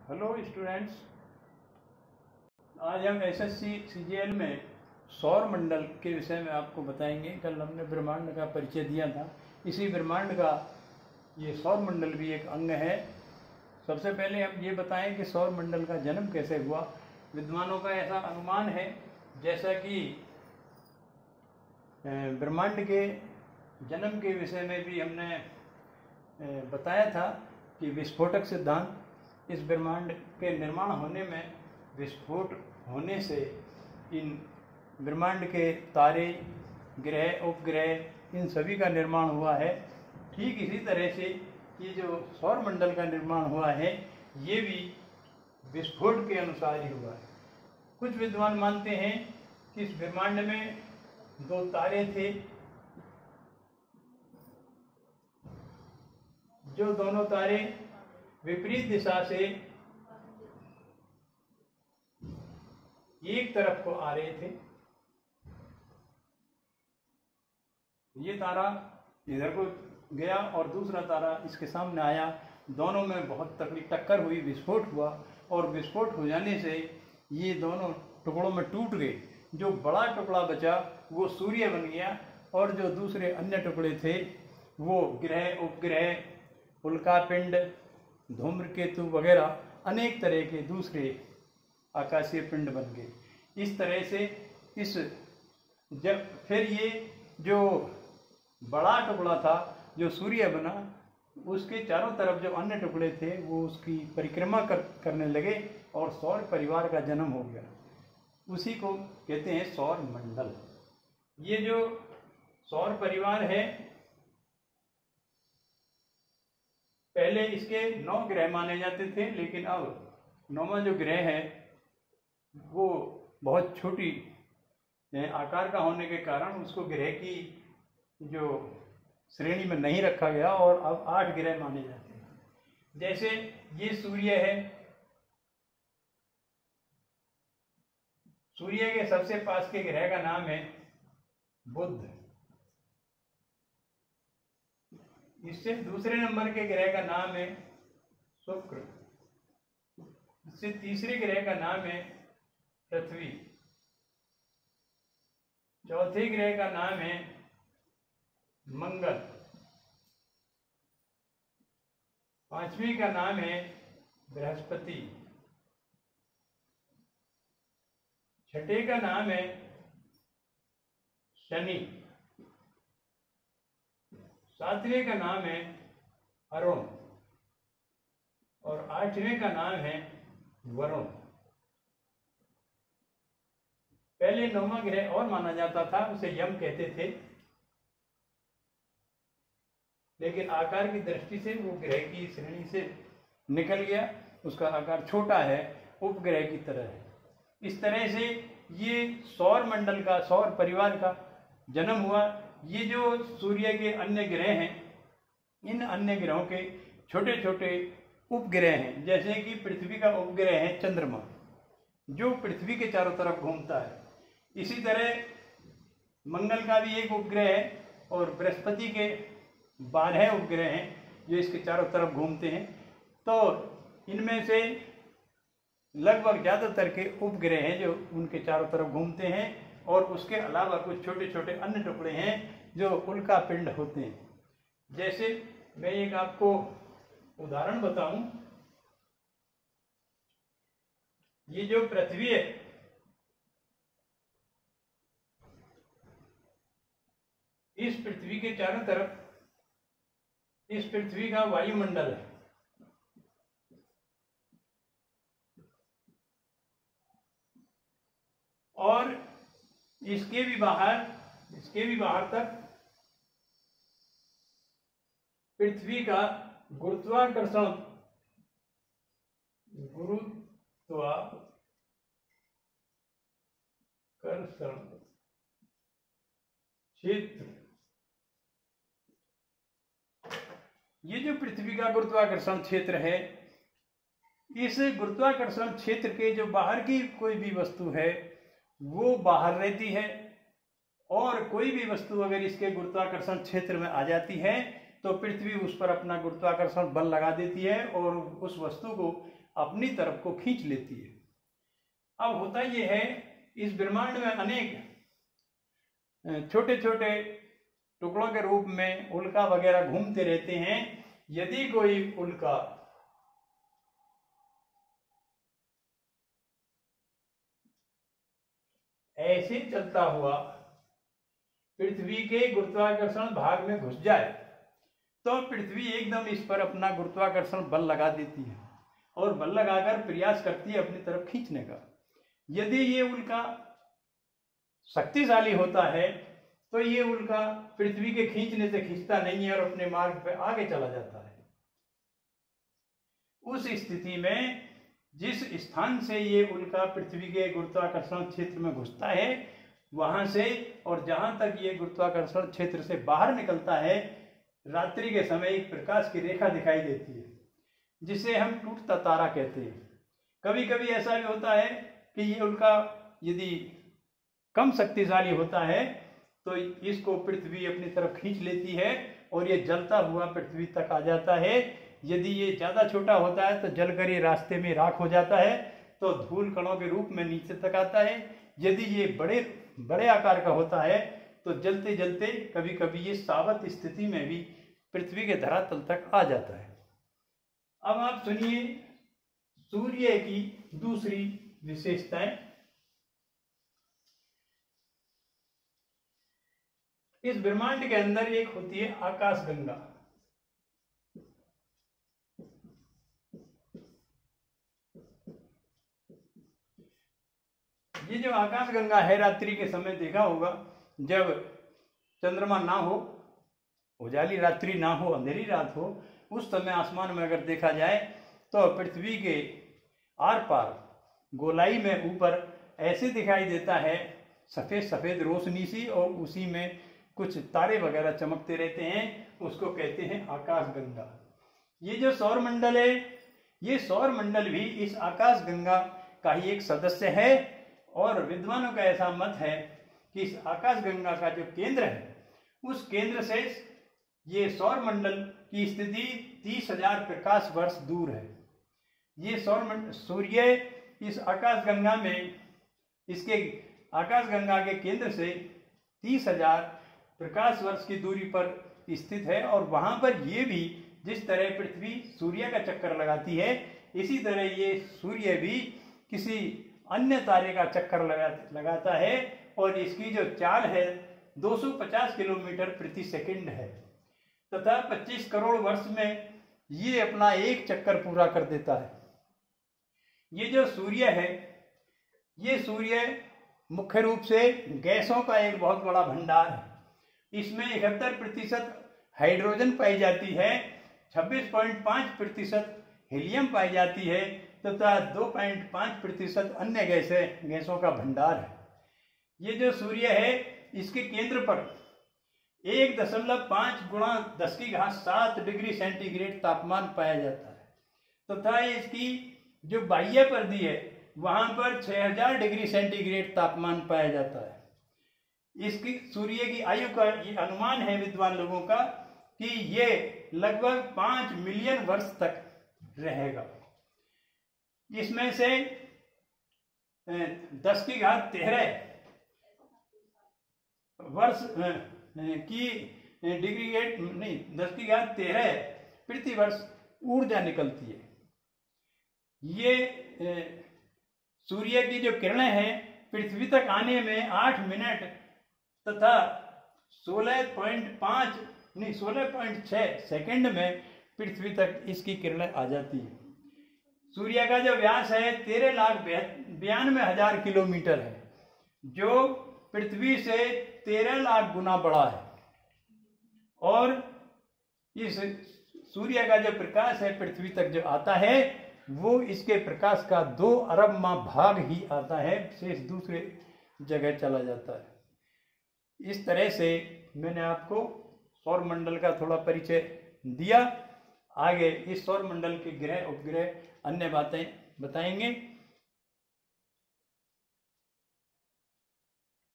Hello students, आज हम SSC CGL में सौर मंडल के विषय में आपको बताएंगे। कल हमने ब्रह्मांड का परिचय दिया था। इसी ब्रह्मांड का ये सौर मंडल भी एक अंग है। सबसे पहले हम ये बताएं कि सौर मंडल का जन्म कैसे हुआ। विद्वानों का ऐसा अनुमान है, जैसा कि ब्रह्मांड के जन्म के विषय में भी हमने बताया था कि विस्फोटक सिद्धांत, इस ब्रह्मांड के निर्माण होने में विस्फोट होने से इन ब्रह्मांड के तारे, ग्रह, उपग्रह, इन सभी का निर्माण हुआ है। ठीक इसी तरह से ये जो सौर मंडल का निर्माण हुआ है, ये भी विस्फोट के अनुसार ही हुआ है। कुछ विद्वान मानते हैं कि इस ब्रह्मांड में दो तारे थे, जो दोनों तारे विपरीत दिशा से एक तरफ को आ रहे थे। ये तारा इधर को गया और दूसरा तारा इसके सामने आया। दोनों में बहुत तकड़ी टक्कर हुई, विस्फोट हुआ, और विस्फोट हो जाने से ये दोनों टुकड़ों में टूट गए। जो बड़ा टुकड़ा बचा वो सूर्य बन गया, और जो दूसरे अन्य टुकड़े थे वो ग्रह, उपग्रह, उल्कापिंड, धूम्रकेतु वगैरह अनेक तरह के दूसरे आकाशीय पिंड बन गए। इस तरह से जब फिर ये जो बड़ा टुकड़ा था जो सूर्य बना, उसके चारों तरफ जो अन्य टुकड़े थे वो उसकी परिक्रमा करने लगे और सौर परिवार का जन्म हो गया। उसी को कहते हैं सौर मंडल। ये जो सौर परिवार है, पहले इसके 9 ग्रह माने जाते थे, लेकिन अब 9वां जो ग्रह है वो बहुत छोटी आकार का होने के कारण उसको ग्रह की जो श्रेणी में नहीं रखा गया और अब 8 ग्रह माने जाते हैं। जैसे ये सूर्य है, सूर्य के सबसे पास के ग्रह का नाम है बुध। इससे दूसरे नंबर के ग्रह का नाम है शुक्र। इससे तीसरे ग्रह का नाम है पृथ्वी। चौथे ग्रह का नाम है मंगल। पांचवें का नाम है बृहस्पति। छठे का नाम है शनि। सातवें का नाम है अरुण, और 8वें का नाम है वरुण। पहले 9वां ग्रह और माना जाता था, उसे यम कहते थे, लेकिन आकार की दृष्टि से वो ग्रह की श्रेणी से निकल गया। उसका आकार छोटा है, उपग्रह की तरह है। इस तरह से ये सौर मंडल का, सौर परिवार का जन्म हुआ। ये जो सूर्य के अन्य ग्रह हैं, इन अन्य ग्रहों के छोटे छोटे उपग्रह हैं। जैसे कि पृथ्वी का उपग्रह है चंद्रमा, जो पृथ्वी के चारों तरफ घूमता है। इसी तरह मंगल का भी एक उपग्रह है, और बृहस्पति के 12 उपग्रह हैं जो इसके चारों तरफ घूमते हैं। तो इनमें से लगभग ज़्यादातर के उपग्रह हैं जो उनके चारों तरफ घूमते हैं, और उसके अलावा कुछ छोटे छोटे अन्य टुकड़े हैं जो उल्कापिंड होते हैं। जैसे मैं एक आपको उदाहरण बताऊं, ये जो पृथ्वी है, इस पृथ्वी के चारों तरफ इस पृथ्वी का वायुमंडल है। और इसके भी बाहर तक पृथ्वी का गुरुत्वाकर्षण क्षेत्र, ये जो पृथ्वी का गुरुत्वाकर्षण क्षेत्र है, इस गुरुत्वाकर्षण क्षेत्र के जो बाहर की कोई भी वस्तु है वो बाहर रहती है, और कोई भी वस्तु अगर इसके गुरुत्वाकर्षण क्षेत्र में आ जाती है तो पृथ्वी उस पर अपना गुरुत्वाकर्षण बल लगा देती है और उस वस्तु को अपनी तरफ को खींच लेती है। अब होता यह है, इस ब्रह्मांड में अनेक छोटे छोटे टुकड़ों के रूप में उल्का वगैरह घूमते रहते हैं। यदि कोई उल्का ऐसे चलता हुआ पृथ्वी के गुरुत्वाकर्षण भाग में घुस जाए तो पृथ्वी एकदम इस पर अपना गुरुत्वाकर्षण बल लगा देती है और बल लगाकर प्रयास करती है अपनी तरफ खींचने का। यदि ये उल्का शक्तिशाली होता है तो ये उल्का पृथ्वी के खींचने से खींचता नहीं है और अपने मार्ग पर आगे चला जाता है। उस स्थिति में जिस स्थान से ये उल्का पृथ्वी के गुरुत्वाकर्षण क्षेत्र में घुसता है वहां से और जहां तक ये गुरुत्वाकर्षण क्षेत्र से बाहर निकलता है, रात्रि के समय एक प्रकाश की रेखा दिखाई देती है जिसे हम टूटता तारा कहते हैं। कभी कभी ऐसा भी होता है कि ये उल्का यदि कम शक्तिशाली होता है तो इसको पृथ्वी अपनी तरफ खींच लेती है और ये जलता हुआ पृथ्वी तक आ जाता है। यदि ये ज़्यादा छोटा होता है तो जलकर ये रास्ते में राख हो जाता है तो धूल कणों के रूप में नीचे तक आता है। यदि ये बड़े आकार का होता है तो जलते जलते कभी कभी ये सावत स्थिति में भी पृथ्वी के धरातल तक आ जाता है। अब आप सुनिए सूर्य की दूसरी विशेषताएं। इस ब्रह्मांड के अंदर एक होती है आकाशगंगा। ये जो आकाशगंगा है, रात्रि के समय देखा होगा, जब चंद्रमा ना हो, उजाली रात्रि ना हो, अंधेरी रात हो, उस समय आसमान में अगर देखा जाए तो पृथ्वी के आर पार गोलाई में ऊपर ऐसे दिखाई देता है सफेद सफेद रोशनी सी, और उसी में कुछ तारे वगैरह चमकते रहते हैं, उसको कहते हैं आकाशगंगा। ये जो सौरमंडल है, ये सौरमंडल भी इस आकाशगंगा का ही एक सदस्य है और विद्वानों का ऐसा मत है कि इस आकाशगंगा का जो केंद्र है, उस केंद्र से ये सौरमंडल की स्थिति 30,000 प्रकाश वर्ष दूर है। ये सूर्य इस आकाशगंगा में, इसके आकाशगंगा के केंद्र से 30,000 प्रकाश वर्ष की दूरी पर स्थित है और वहां पर ये भी जिस तरह पृथ्वी सूर्य का चक्कर लगाती है, इसी तरह ये सूर्य भी किसी अन्य तारे का चक्कर लगाता है और इसकी जो चाल है 250 किलोमीटर प्रति सेकंड है तथा 25 करोड़ वर्ष में ये अपना एक चक्कर पूरा कर देता है। ये जो सूर्य है, ये सूर्य मुख्य रूप से गैसों का एक बहुत बड़ा भंडार है। इसमें 71% हाइड्रोजन पाई जाती है, 26.5% हीलियम पाई जाती है तथा 2.5% अन्य गैसों का भंडार है। ये जो सूर्य है, इसके केंद्र पर 1.5 गुणा 10⁷ डिग्री सेंटीग्रेड तापमान पाया जाता है तथा इसकी जो बाह्य परिधि है वहां पर 6000 डिग्री सेंटीग्रेड तापमान पाया जाता है। इसकी सूर्य की आयु का ये अनुमान है विद्वान लोगों का कि ये लगभग 5 मिलियन वर्ष तक रहेगा। इसमें से 10⁻13 वर्ष की डिग्री नहीं 10⁻13 प्रति वर्ष ऊर्जा निकलती है। ये सूर्य की जो किरणें हैं पृथ्वी तक आने में 8 मिनट तथा 16.6 सेकंड में पृथ्वी तक इसकी किरणें आ जाती है। सूर्य का जो व्यास है 13,92,000 किलोमीटर है, जो पृथ्वी से 13 लाख गुना बड़ा है और इस सूर्य का जो प्रकाश है पृथ्वी तक जो आता है वो इसके प्रकाश का 2 अरबवां भाग ही आता है, शेष दूसरे जगह चला जाता है। इस तरह से मैंने आपको सौरमंडल का थोड़ा परिचय दिया। आगे इस सौरमंडल के ग्रह उपग्रह अन्य बातें बताएंगे।